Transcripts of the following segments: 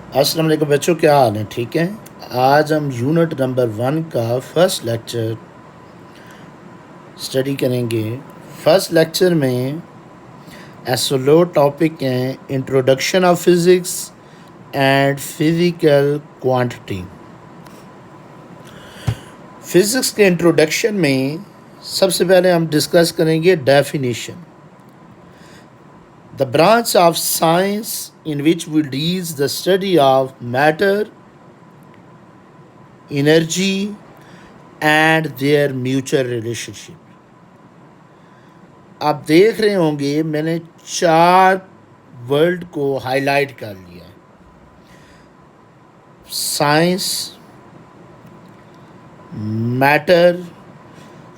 अस्सलाम वालेकुम बच्चों, क्या हाल है? ठीक है। आज हम यूनिट नंबर 1 का फर्स्ट लेक्चर स्टडी करेंगे। फर्स्ट लेक्चर में एसोलो टॉपिक हैं introduction of physics and physical quantity. Physics के इंट्रोडक्शन में सबसे पहले हम डिस्कस करेंगे definition. The branch of science in which we deals the study of matter, energy and their mutual relationship। आप देख रहे होंगे मैंने 4 वर्ड को हाईलाइट कर लिया है। साइंस, मैटर,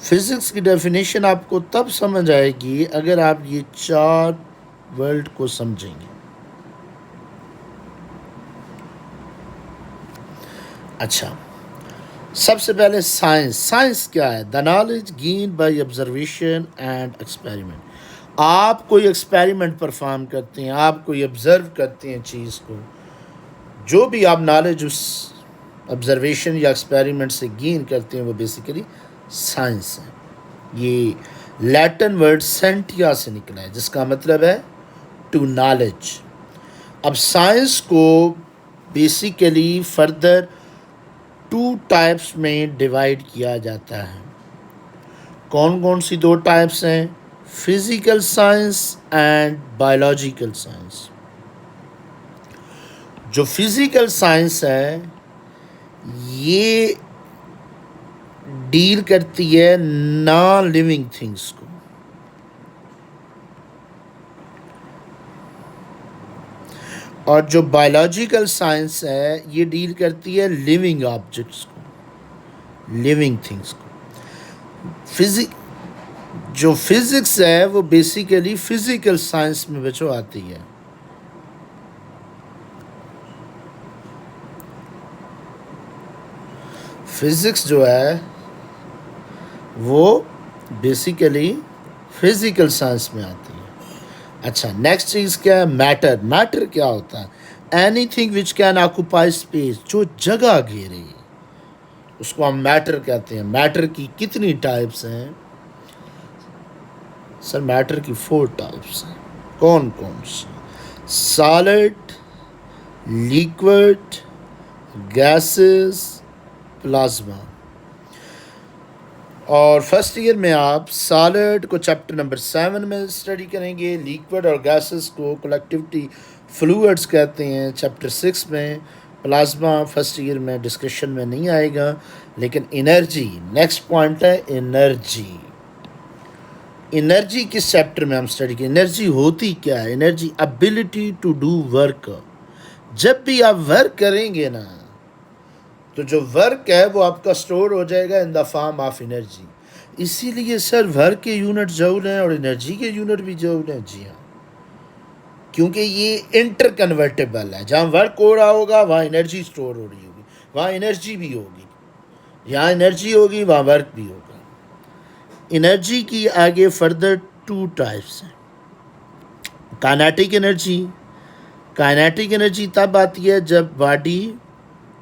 फिज़िक्स की डेफिनेशन आपको तब समझ आएगी अगर आप ये 4 वर्ड को समझेंगे। अच्छा, सबसे पहले साइंस। साइंस क्या है? The knowledge gain by observation and experiment. आप कोई एक्सपेरिमेंट परफॉर्म करते हैं, आप कोई ऑब्ज़र्व करते हैं चीज़ को, जो भी आप नॉलेज उस ऑब्ज़र्वेशन या एक्सपेरिमेंट से गेन करते हैं वो बेसिकली साइंस है। ये लैटिन वर्ड सेंटिया से निकला है जिसका मतलब है टू नॉलेज। अब साइंस को बेसिकली फर्दर 2 टाइप्स में डिवाइड किया जाता है। कौन कौन सी 2 टाइप्स हैं? Physical science and biological science. जो फिजिकल साइंस है ये डील करती है नॉन लिविंग थिंग्स को, और जो बायोलॉजिकल साइंस है ये डील करती है लिविंग ऑब्जेक्ट्स को, लिविंग थिंग्स को। जो फिज़िक्स है वो बेसिकली फिज़िकल साइंस में बच्चों आती है। फिज़िक्स जो है वो बेसिकली फिज़िकल साइंस में आती है। अच्छा, नेक्स्ट चीज़ क्या है? मैटर। मैटर क्या होता है? Anything which can occupy space, जो जगह घेरे उसको हम मैटर कहते हैं। मैटर की कितनी टाइप्स हैं? सर मैटर की 4 टाइप्स हैं। कौन कौन सी? Solid, liquid, gases, plasma. और फर्स्ट ईयर में आप सॉलिड को चैप्टर नंबर 7 में स्टडी करेंगे, लिक्विड और गैसेस को कलेक्टिविटी फ्लूइड्स कहते हैं चैप्टर 6 में, प्लाज्मा फर्स्ट ईयर में डिस्कशन में नहीं आएगा। लेकिन एनर्जी नेक्स्ट पॉइंट है। एनर्जी, एनर्जी किस चैप्टर में हम स्टडी करें? एनर्जी होती क्या है? Energy ability to do work. जब भी आप वर्क करेंगे ना तो जो वर्क है वो आपका स्टोर हो जाएगा in the form of energy. इसीलिए सर वर्क के यूनिट जूल हैं और एनर्जी के यूनिट भी जूल हैं। जी हाँ, क्योंकि ये इंटर कन्वर्टेबल है। जहाँ वर्क हो रहा होगा वहाँ एनर्जी स्टोर हो रही होगी, वहाँ एनर्जी भी होगी। यहाँ एनर्जी होगी वहाँ वर्क भी होगा। एनर्जी की आगे फर्दर 2 टाइप्स हैं। Kinetic energy. काइनेटिक एनर्जी तब आती है जब बॉडी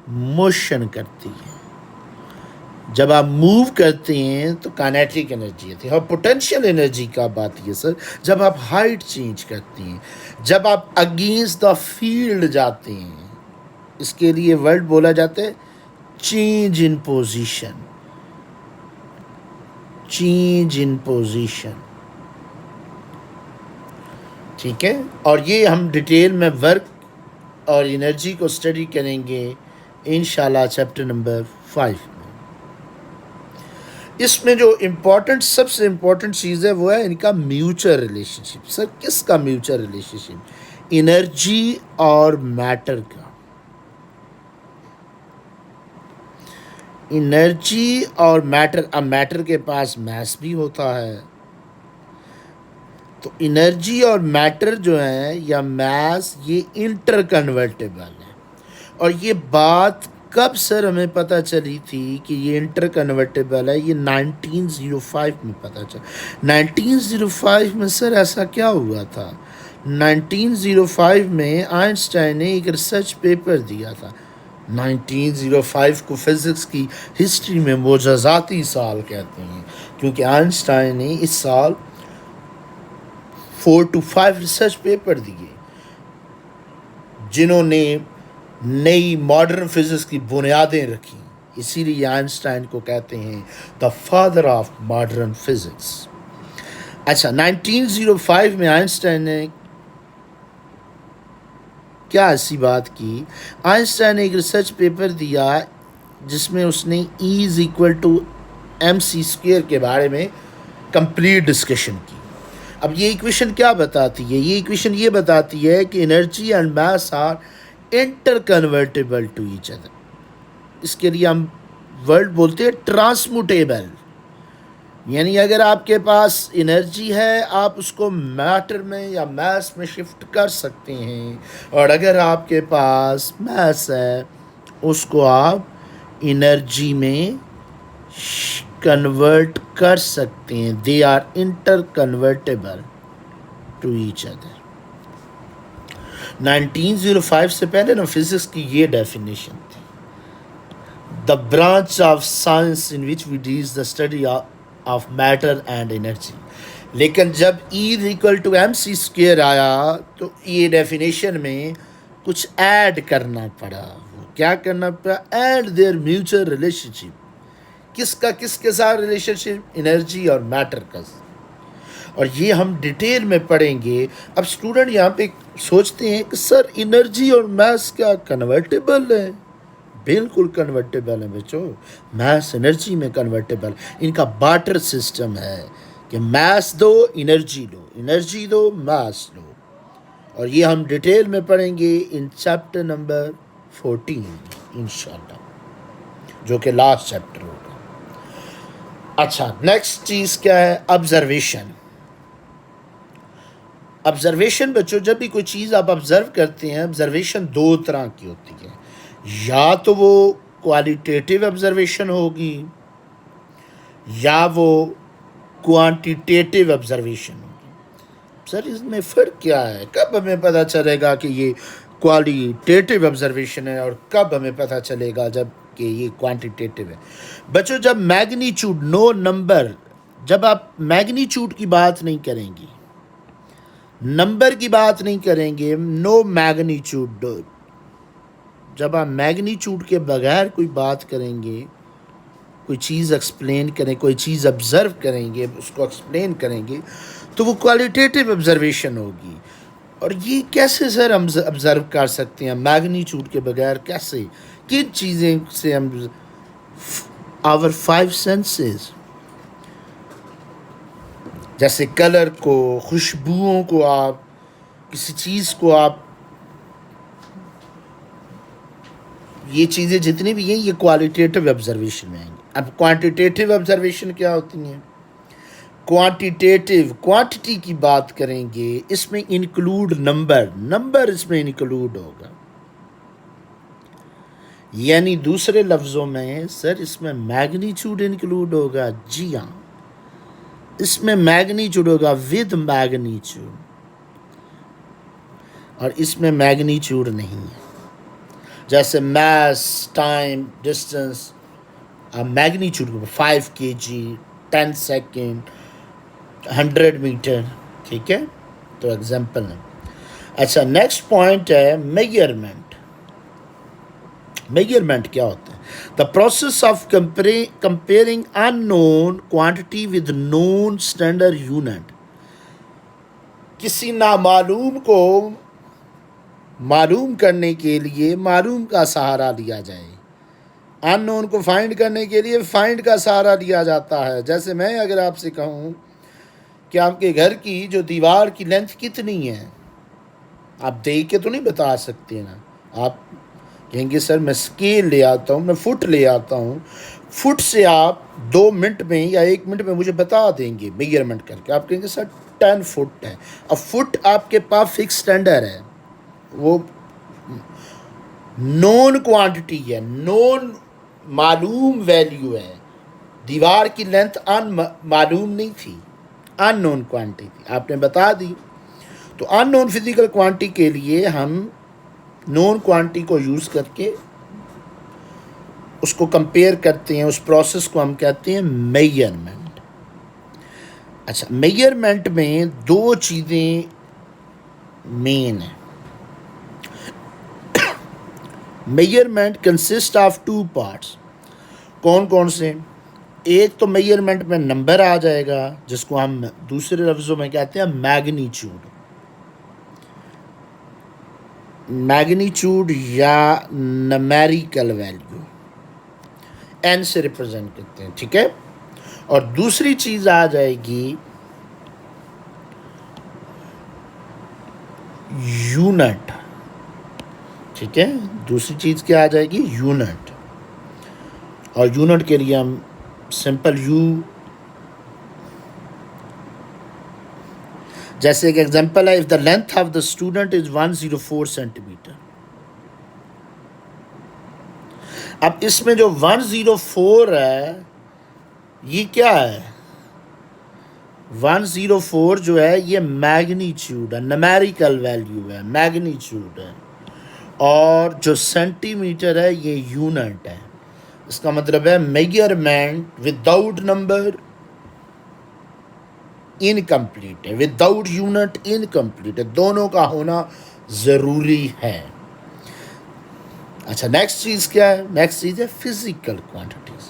मोशन करती है, जब आप मूव करते हैं तो काइनेटिक एनर्जी आती है। और पोटेंशियल एनर्जी कब आती है सर? जब आप हाइट चेंज करते हैं, जब आप अगेंस्ट द फील्ड जाते हैं। इसके लिए वर्ड बोला जाता है change in position. Change in position, ठीक है। और ये हम डिटेल में वर्क और एनर्जी को स्टडी करेंगे इंशाल्लाह चैप्टर नंबर 5 में। इसमें जो इम्पोर्टेंट, सबसे इम्पोर्टेंट चीज़ है वो है इनका म्यूचुअल रिलेशनशिप। सर किसका म्यूचुअल रिलेशनशिप? एनर्जी और मैटर का। एनर्जी और मैटर। अब मैटर के पास मास भी होता है, तो एनर्जी और मैटर जो है या मास ये इंटर कन्वर्टेबल है। और ये बात कब सर हमें पता चली थी कि ये इंटर कन्वर्टेबल है? ये 1905 में पता चला। 1905 में सर ऐसा क्या हुआ था? 1905 में आइंस्टाइन ने एक रिसर्च पेपर दिया था। 1905 को फिज़िक्स की हिस्ट्री में मोजज़ाती साल कहते हैं, क्योंकि आइंस्टाइन ने इस साल 4 to 5 रिसर्च पेपर दिए जिन्होंने नई मॉडर्न फिज़िक्स की बुनियादें रखी। इसीलिए आइंस्टाइन को कहते हैं the father of modern physics. अच्छा, 1905 में आइंस्टाइन ने क्या ऐसी बात की? आइंस्टाइन ने एक रिसर्च पेपर दिया जिसमें उसने E=mc² के बारे में कंप्लीट डिस्कशन की। अब ये इक्वेशन क्या बताती है? ये इक्वेशन ये बताती है कि energy and mass are interconvertible to each other. इसके लिए हम वर्ड बोलते हैं ट्रांसमुटेबल, यानी अगर आपके पास एनर्जी है आप उसको मैटर में या मास में शिफ्ट कर सकते हैं, और अगर आपके पास मास है उसको आप एनर्जी में कन्वर्ट कर सकते हैं। They are interconvertible to each other. 1905 से पहले ना फिजिक्स की ये डेफिनेशन थी, the branch of science in which we deals the study of matter and energy. लेकिन जब E=mc² आया तो ये डेफिनेशन में कुछ ऐड करना पड़ा। क्या करना पड़ा? Add there mutual relationship. किसका किसके साथ रिलेशनशिप? एनर्जी और मैटर का। और ये हम डिटेल में पढ़ेंगे। अब स्टूडेंट यहाँ पे सोचते हैं कि सर एनर्जी और मास क्या कन्वर्टेबल है? बिल्कुल कन्वर्टेबल है बच्चों, मास एनर्जी में कन्वर्टेबल। इनका बार्टर सिस्टम है कि मास दो एनर्जी लो, एनर्जी दो मास लो। और ये हम डिटेल में पढ़ेंगे इन चैप्टर नंबर 14 इंशाल्लाह, जो कि लास्ट चैप्टर होगा। अच्छा, नेक्स्ट चीज़ क्या है? ऑब्जर्वेशन। ऑब्जर्वेशन बच्चों, जब भी कोई चीज़ आप ऑब्जर्व करते हैं, ऑब्जर्वेशन दो तरह की होती है। या तो वो क्वालिटेटिव ऑब्जर्वेशन होगी या वो क्वांटिटेटिव ऑब्जर्वेशन होगी। सर इसमें फ़र्क क्या है? कब हमें पता चलेगा कि ये क्वालिटेटिव ऑब्जर्वेशन है और कब हमें पता चलेगा जब कि ये क्वांटिटेटिव है? बच्चों, जब मैग्नीट्यूड, नो नंबर, जब आप मैग्नीट्यूड की बात नहीं करेंगे, नंबर की बात नहीं करेंगे, नो मैग्नीट्यूड, जब आप मैग्नीट्यूड के बगैर कोई बात करेंगे, कोई चीज़ एक्सप्लेन करें, कोई चीज़ ऑब्ज़र्व करेंगे, उसको एक्सप्लेन करेंगे, तो वो क्वालिटेटिव ऑब्जर्वेशन होगी। और ये कैसे सर हम ऑब्ज़र्व कर सकते हैं मैग्नीट्यूड के बगैर? कैसे? किन चीज़ें से हम? आवर 5 सेंसेस, जैसे कलर को, खुशबुओं को, आप किसी चीज़ को आप, ये चीज़ें जितनी भी हैं ये क्वालिटेटिव ऑब्जर्वेशन में आएंगी। अब क्वांटिटेटिव ऑब्जर्वेशन क्या होती हैं? क्वांटिटेटिव, क्वांटिटी की बात करेंगे, इसमें इंक्लूड नंबर, नंबर इसमें इंक्लूड होगा। यानी दूसरे लफ्ज़ों में सर इसमें मैग्नीट्यूड इंक्लूड होगा। जी हाँ, इसमें मैग्नीट्यूड होगा, विद मैग्नीट्यूड, और इसमें मैग्नीट्यूड नहीं है। जैसे mass, time, distance, magnitude 5 kg, 10 second, 100 metre, ठीक है? तो एग्जाम्पल है। अच्छा, नेक्स्ट पॉइंट है मेजरमेंट। मेजरमेंट क्या होता है? The process of comparing unknown quantity with known standard unit. किसी नामालूम को मालूम करने के लिए मालूम का सहारा लिया जाए, अननोन को फाइंड करने के लिए फाइंड का सहारा लिया जाता है। जैसे मैं अगर आपसे कहूँ कि आपके घर की जो दीवार की लेंथ कितनी है, आप देख के तो नहीं बता सकते ना। आप कहेंगे सर मैं स्केल ले आता हूँ, मैं फुट ले आता हूँ, फुट से आप 2 मिनट में या 1 मिनट में मुझे बता देंगे मेजरमेंट करके। आप कहेंगे सर 10 फुट है। अब फुट आपके पास फिक्स स्टैंडर्ड है, वो नोन क्वांटिटी है, नोन मालूम वैल्यू है। दीवार की लेंथ मालूम नहीं थी, अननोन क्वांटिटी आपने बता दी। तो अननोन फिजिकल क्वांटिटी के लिए हम नोन क्वांटिटी को यूज़ करके उसको कंपेयर करते हैं, उस प्रोसेस को हम कहते हैं मेजरमेंट। अच्छा, मेजरमेंट में दो चीज़ें मेन है। Measurement consist of two parts. कौन कौन से? एक तो मेजरमेंट में नंबर आ जाएगा, जिसको हम दूसरे लफ्ज़ों में कहते हैं मैग्नीट्यूड। मैग्नीट्यूड या न्यूमेरिकल वैल्यू एन से रिप्रेजेंट करते हैं, ठीक है। और दूसरी चीज़ आ जाएगी यूनिट, ठीक है। दूसरी चीज़ क्या आ जाएगी? यूनिट। और यूनिट के लिए हम सिंपल यू, जैसे एक एग्जांपल है, if the length of the student is 104 centimetre. अब इसमें जो 104 है, ये क्या है? 104 जो है ये मैग्नीट्यूड है, न्यूमेरिकल वैल्यू है, मैग्नीट्यूड है। और जो सेंटीमीटर है ये यूनिट है। इसका मतलब है मेजरमेंट विदाउट नंबर इनकम्प्लीट है, विदाउट यूनिट इनकम्प्लीट है। दोनों का होना ज़रूरी है। अच्छा, नेक्स्ट चीज़ क्या है? नेक्स्ट चीज़ है फिजिकल क्वांटिटीज़।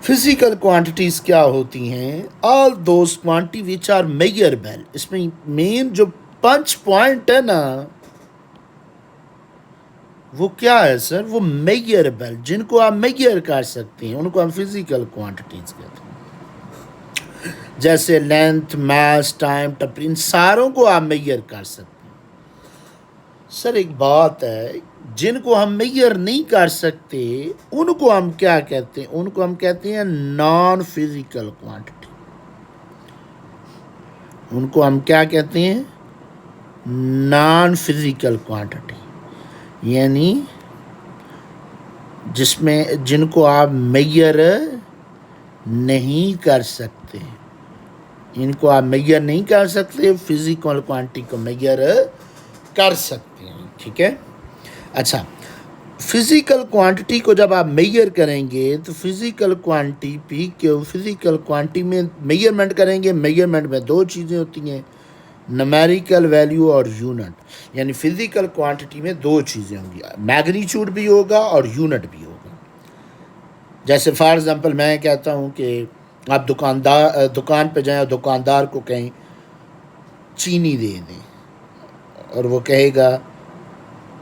फिजिकल क्वांटिटीज़ क्या होती हैं? All those quantity which are measurable. इसमें मेन जो 5 पॉइंट है ना, वो क्या है सर? वो मेजरेबल, जिनको आप मेजर कर सकते हैं, उनको हम फिजिकल क्वांटिटीज़ कहते हैं। जैसे लेंथ, मास, टाइम, टेम्परेचर, इन सारों को आप मेजर कर सकते हैं। सर एक बात है, जिनको हम मेजर नहीं कर सकते उनको हम क्या कहते हैं? उनको हम कहते हैं नॉन फिजिकल क्वांटिटी। उनको हम क्या कहते हैं? नॉन फिजिकल क्वांटिटी, यानी जिसमें जिनको आप मेजर नहीं कर सकते, इनको आप मेजर नहीं कर सकते, फिजिकल क्वांटिटी को मेजर कर सकते हैं, ठीक है। अच्छा, फिजिकल क्वांटिटी को जब आप मेजर करेंगे तो फिजिकल क्वांटिटी में मेजरमेंट करेंगे। मेजरमेंट में दो चीज़ें होती हैं, न्यूमेरिकल वैल्यू और यूनिट। यानी फिजिकल क्वांटिटी में दो चीज़ें होंगी, मैग्नीट्यूड भी होगा और यूनिट भी होगा। जैसे फॉर एग्जांपल मैं कहता हूँ कि आप दुकान पे जाएं और दुकानदार को कहें चीनी दे दें, और वो कहेगा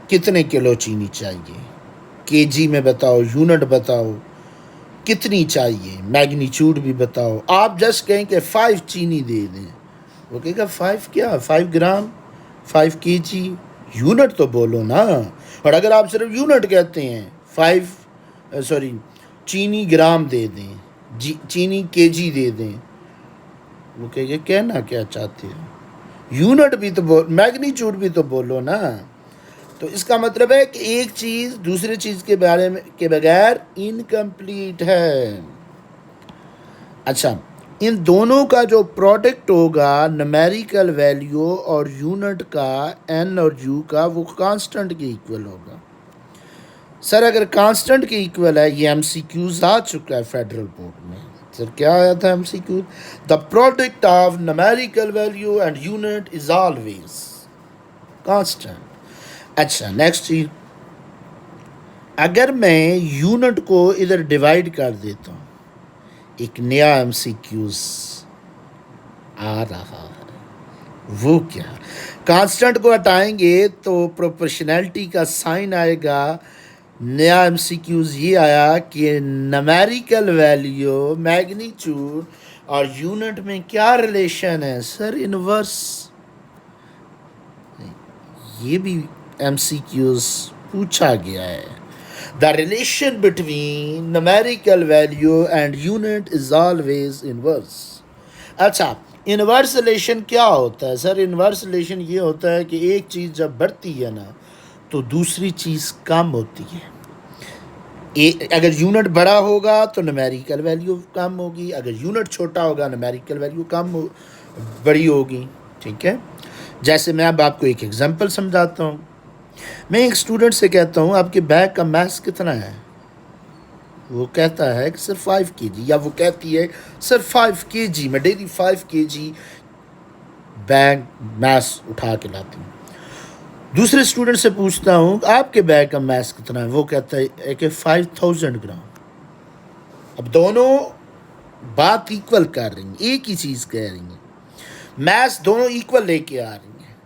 कितने किलो चीनी चाहिए, केजी में बताओ, यूनिट बताओ, कितनी चाहिए, मैग्नीट्यूड भी बताओ। आप जस्ट कहें कि 5 चीनी दे दें, वो कहेगा 5 क्या, 5 ग्राम, 5 केजी, यूनिट तो बोलो ना। और अगर आप सिर्फ यूनिट कहते हैं, चीनी ग्राम दे दें, चीनी केजी दे दें, वो कहेगा कहना क्या चाहते हो, यूनिट भी तो मैग्नीट्यूड भी तो बोलो ना। तो इसका मतलब है कि एक चीज़ दूसरे चीज़ के बारे में के बगैर इनकम्प्लीट है। अच्छा, इन दोनों का जो प्रोडक्ट होगा न्यूमेरिकल वैल्यू और यूनिट का, एन और यू का, वो कांस्टेंट के इक्वल होगा। सर अगर कांस्टेंट के इक्वल है, ये एमसीक्यूज आ चुका है फेडरल बोर्ड में। सर क्या आया था MCQ? The product of numerical value and unit is always constant. अच्छा, नेक्स्ट चीज, अगर मैं यूनिट को इधर डिवाइड कर देता हूँ, एक नया एमसीक्यूज आ रहा है। वो क्या? कांस्टेंट को हटाएंगे तो प्रोपोर्शनैलिटी का साइन आएगा। नया एमसीक्यूज ये आया कि न्यूमेरिकल वैल्यू, मैग्नीट्यूड और यूनिट में क्या रिलेशन है? Sir inverse. ये भी एमसीक्यूज पूछा गया है। The relation between numerical value and unit is always inverse. अच्छा, इनवर्स रिलेशन क्या होता है? सर इनवर्स रिलेशन ये होता है कि एक चीज़ जब बढ़ती है ना तो दूसरी चीज़ कम होती है। अगर यूनिट बड़ा होगा तो न्यूमेरिकल वैल्यू कम होगी, अगर यूनिट छोटा होगा न्यूमेरिकल वैल्यू बड़ी होगी, ठीक है। जैसे मैं अब आपको एक एग्जांपल समझाता हूँ। मैं एक स्टूडेंट से कहता हूँ आपके बैग का मास कितना है, वो कहता है कि सर 5 kg, या वो कहती है सर 5 kg, मैं डेली 5 kg बैग मास उठा के लाती हूँ। दूसरे स्टूडेंट से पूछता हूँ आपके बैग का मास कितना है, वो कहता है कि 5000 ग्राम। अब दोनों बात इक्वल कर रही हैं, एक ही चीज़ कह रही हैं, मैथ्स दोनों इक्वल लेके आ रही हैं,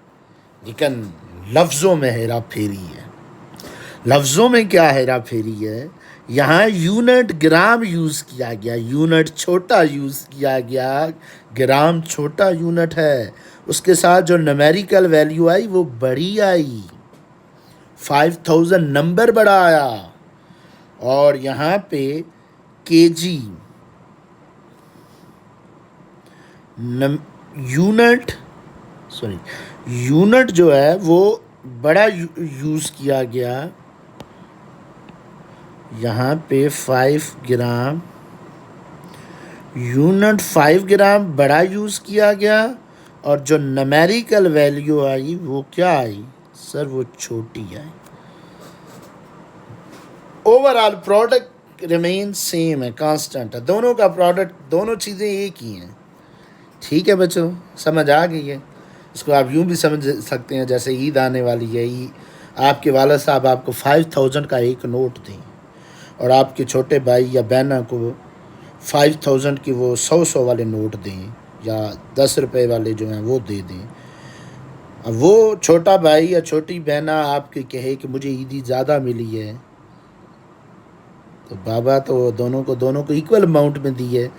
लेकिन लफ्ज़ों में हेरा फेरी है। लफ्ज़ों में क्या हेरा फेरी है, यहाँ यूनिट ग्राम यूज़ किया गया, यूनिट छोटा यूज़ किया गया, ग्राम छोटा यूनिट है, उसके साथ जो न्यूमेरिकल वैल्यू आई वो बड़ी आई, 5000 नंबर बड़ा आया। और यहाँ पे केजी यूनिट जो है वो बड़ा यूज़ किया गया, यहाँ पे 5 ग्राम, यूनिट 5 ग्राम बड़ा यूज़ किया गया, और जो न्यूमेरिकल वैल्यू आई वो क्या आई सर, वो छोटी आई। ओवरऑल प्रोडक्ट रिमेन सेम है, कांस्टेंट है, दोनों का प्रोडक्ट, दोनों चीज़ें एक ही हैं। ठीक है बच्चों, समझ आ गई है। इसको आप यूँ भी समझ सकते हैं, जैसे ईद आने वाली है, आपके वाला साहब आपको 5000 का एक नोट दें और आपके छोटे भाई या बहना को 5000 की वो 100 वाले नोट दें, या 10 रुपये वाले जो हैं वो दे दें। अब वो छोटा भाई या छोटी बहना आपके कहे कि मुझे ईदी ज़्यादा मिली है, तो बाबा तो दोनों को इक्वल अमाउंट में दी है,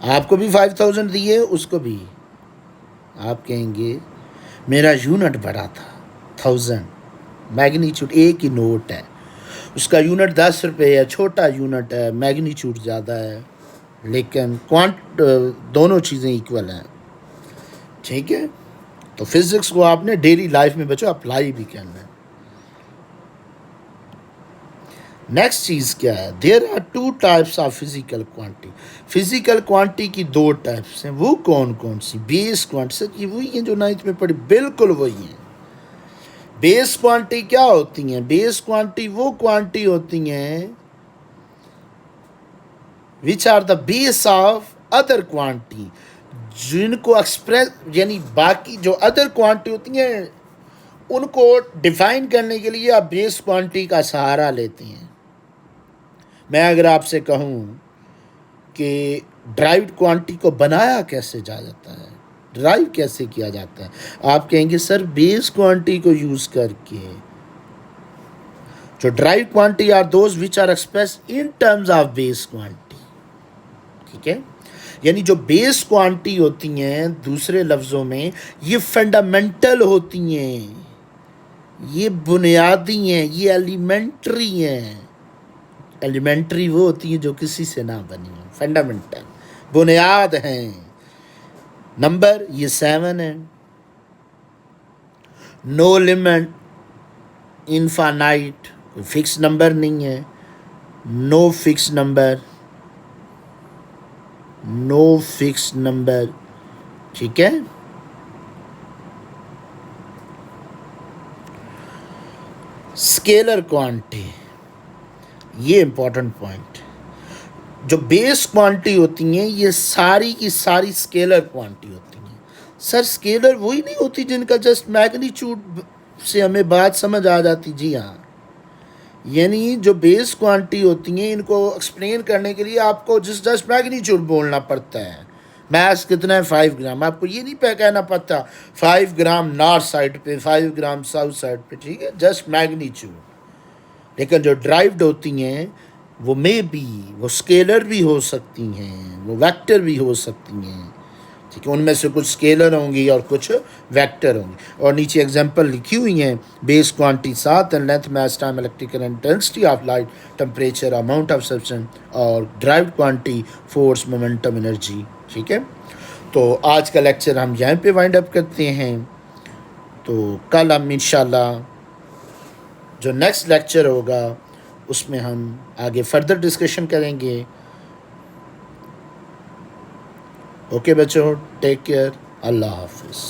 आपको भी 5000 दिए, उसको भी। आप कहेंगे मेरा यूनिट बड़ा था, 1000, मैग्नीट्यूड एक ही नोट है, उसका यूनिट 10 रुपये है, छोटा यूनिट है, मैग्नीट्यूड ज़्यादा है, लेकिन दोनों चीज़ें इक्वल हैं। ठीक है, तो फिज़िक्स को आपने डेली लाइफ में बच्चों अप्लाई भी करना है। नेक्स्ट चीज़ क्या है, there are 2 types of physical quantity. Physical quantity की 2 टाइप्स हैं, वो कौन कौन सी? बेस क्वांटिटी, ये वही हैं जो 9th में पढ़ी, बिल्कुल वही हैं। बेस क्वांटिटी क्या होती हैं? बेस क्वांटिटी वो क्वांटिटी होती हैं which are the base of other quantity, जिनको एक्सप्रेस, यानी बाकी जो अदर क्वांटिटी होती हैं उनको डिफाइन करने के लिए आप बेस क्वांटिटी का सहारा लेते हैं। मैं अगर आपसे कहूँ कि ड्राइव्ड क्वांटिटी को बनाया कैसे जाता है, ड्राइव कैसे किया जाता है, आप कहेंगे सर बेस क्वांटिटी को यूज़ करके। जो derived quantity are those which are express in terms of base quantity. ठीक है, यानी जो बेस क्वांटिटी होती हैं, दूसरे लफ्ज़ों में ये फंडामेंटल होती हैं, ये बुनियादी हैं, ये एलिमेंट्री हैं। एलिमेंट्री वो होती हैं जो किसी से ना बनी हो, फंडामेंटल बुनियाद हैं। नंबर ये 7 है, नो लिमिट, इनफाइनाइट, कोई फिक्स नंबर नहीं है, no fix number, no fix number. ठीक है, स्केलर क्वांटिटी, ये इंपॉर्टेंट पॉइंट। जो बेस क्वांटिटी होती हैं ये सारी की सारी स्केलर क्वांटिटी होती हैं। सर स्केलर वही नहीं होती जिनका जस्ट मैग्नीट्यूड से हमें बात समझ आ जाती? जी हाँ, यानी जो बेस क्वांटिटी होती हैं इनको एक्सप्लेन करने के लिए आपको जस्ट मैग्नीट्यूड बोलना पड़ता है। मैथ्स कितना है? 5 ग्राम। आपको ये नहीं कहना पड़ता 5 ग्राम नॉर्थ साइड पे, 5 ग्राम साउथ साइड पे। ठीक है, जस्ट मैग्नीट्यूड। लेकिन जो ड्राइव्ड होती हैं वो वो स्केलर भी हो सकती हैं, वो वेक्टर भी हो सकती हैं। ठीक है, उनमें से कुछ स्केलर होंगी और कुछ वेक्टर होंगी। और नीचे एग्जांपल लिखी हुई हैं, base quantity 7 and length, mass, time, electrical intensity of light, temperature, amount of substance, और derived quantity force, momentum, energy. ठीक है, तो आज का लेक्चर हम यहाँ पे वाइंड अप करते हैं। तो कल हम इंशाल्लाह जो नेक्स्ट लेक्चर होगा उसमें हम आगे फर्दर डिस्कशन करेंगे। ओके बच्चों, टेक केयर, अल्लाह हाफिज़।